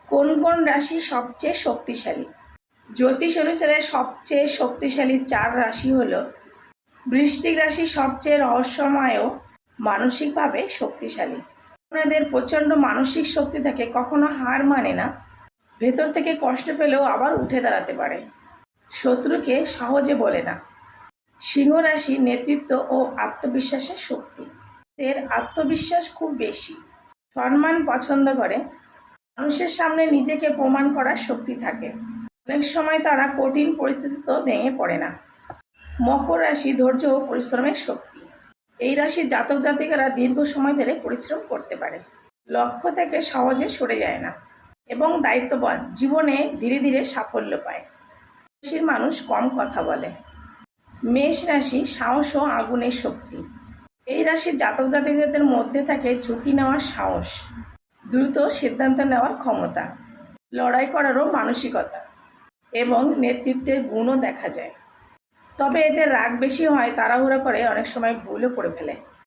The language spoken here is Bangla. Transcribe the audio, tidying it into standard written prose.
কোন কোন রাশি সবচেয়ে শক্তিশালী? জ্যোতিষ অনুসারে সবচেয়ে শক্তিশালী 4 রাশি হলো বৃশ্চিক রাশি সবচেয়ে রহস্যময় ও মানসিকভাবে শক্তিশালী। ওনাদের প্রচণ্ড মানসিক শক্তি থাকে, কখনো হার মানে না, ভেতর থেকে কষ্ট পেলেও আবার উঠে দাঁড়াতে পারে, শত্রুকে সহজে বলে না। সিংহ রাশি নেতৃত্ব ও আত্মবিশ্বাসের শক্তি, এর আত্মবিশ্বাস খুব বেশি, সম্মান পছন্দ করে, মানুষের সামনে নিজেকে প্রমাণ করার শক্তি থাকে, অনেক সময় তারা কঠিন পরিস্থিতিতেও ভেঙে পড়ে না। মকর রাশি ধৈর্য ও পরিশ্রমের শক্তি, এই রাশির জাতক জাতিকারা দীর্ঘ সময় ধরে পরিশ্রম করতে পারে, লক্ষ্য থেকে সহজে সরে যায় না এবং দায়িত্ববান, জীবনে ধীরে ধীরে সাফল্য পায়। রাশির মানুষ কম কথা বলে। মেষ রাশি সাহস ও আগুনের শক্তি, এই রাশির জাতক জাতিকাদের মধ্যে থাকে ঝুঁকি নেওয়ার সাহস, দ্রুত সিদ্ধান্ত নেওয়ার ক্ষমতা, লড়াই করারও মানসিকতা এবং নেতৃত্বের গুণও দেখা যায়। তবে এদের রাগ বেশি হয়, তাড়াহুড়া করে, অনেক সময় ভুলও করে ফেলে।